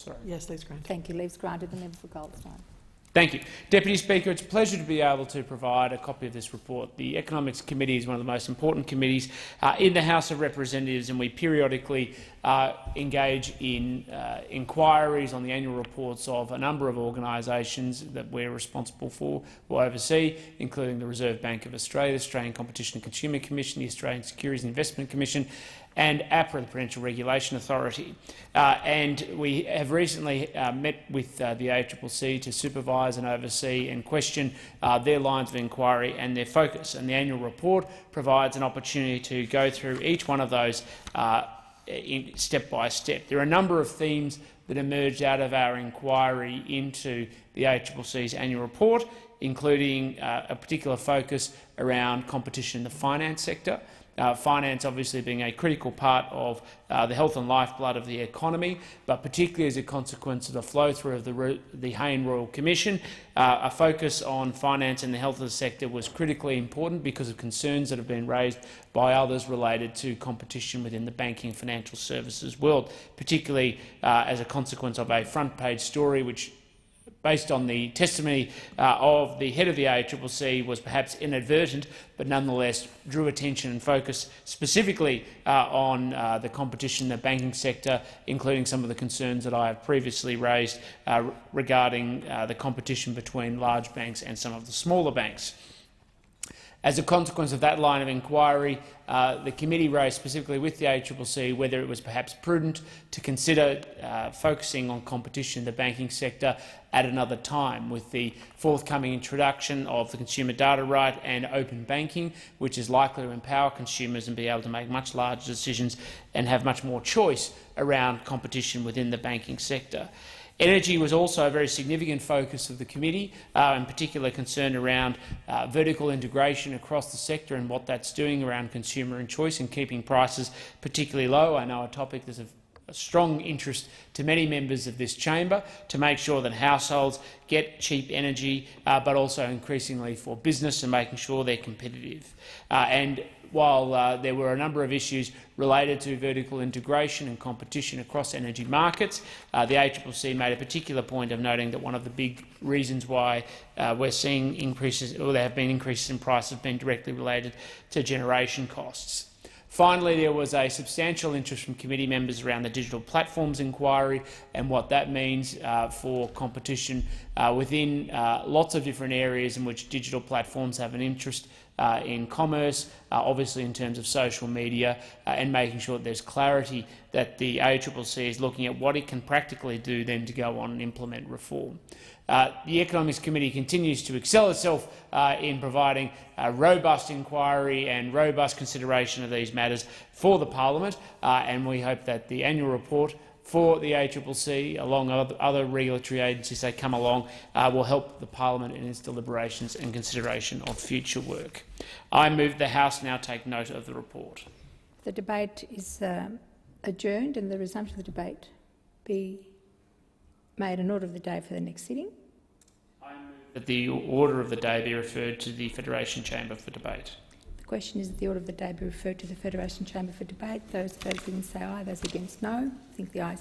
Sorry. Yes, leave's granted. Thank you. Leave's granted. The member for Goldstein. Thank you. Deputy Speaker, it's a pleasure to be able to provide a copy of this report. The Economics Committee is one of the most important committees in the House of Representatives, and we periodically engage in inquiries on the annual reports of a number of organisations that we're responsible for or oversee, including the Reserve Bank of Australia, the Australian Competition and Consumer Commission, the Australian Securities and Investment Commission, and APRA, the Prudential Regulation Authority. And we have recently met with the ACCC to supervise and oversee and question their lines of inquiry and their focus. And the annual report provides an opportunity to go through each one of those step by step. There are a number of themes that emerged out of our inquiry into the ACCC's annual report, including a particular focus around competition in the finance sector. Finance obviously being a critical part of the health and lifeblood of the economy, but particularly as a consequence of the flow-through of the Hayne Royal Commission. A focus on finance and the health of the sector was critically important because of concerns that have been raised by others related to competition within the banking and financial services world, particularly as a consequence of a front-page story which, based on the testimony of the head of the ACCC, was perhaps inadvertent, but nonetheless drew attention and focus specifically on the competition in the banking sector, including some of the concerns that I have previously raised regarding the competition between large banks and some of the smaller banks. As a consequence of that line of inquiry, the committee raised specifically with the ACCC whether it was perhaps prudent to consider focusing on competition in the banking sector at another time, with the forthcoming introduction of the consumer data right and open banking, which is likely to empower consumers and be able to make much larger decisions and have much more choice around competition within the banking sector. Energy was also a very significant focus of the committee, in particular concern around vertical integration across the sector and what that's doing around consumer and choice and keeping prices particularly low. I know a topic that's of a strong interest to many members of this chamber, to make sure that households get cheap energy, but also increasingly for business and making sure they're competitive. And while there were a number of issues related to vertical integration and competition across energy markets, the ACCC made a particular point of noting that one of the big reasons why we're seeing increases, or there have been increases in prices, have been directly related to generation costs. Finally, there was a substantial interest from committee members around the digital platforms inquiry and what that means for competition within lots of different areas in which digital platforms have an interest in commerce, obviously in terms of social media, and making sure that there's clarity that the ACCC is looking at what it can practically do then to go on and implement reform. The Economics Committee continues to excel itself in providing a robust inquiry and robust consideration of these matters for the Parliament, and we hope that the annual report for the ACCC, along with other regulatory agencies that come along, will help the Parliament in its deliberations and consideration of future work. I move the House now take note of the report. The debate is adjourned and the resumption of the debate be made an order of the day for the next sitting. I move that the order of the day be referred to the Federation Chamber for debate. The question is that the order of the day be referred to the Federation Chamber for debate. Those voting say aye, those against no. I think the ayes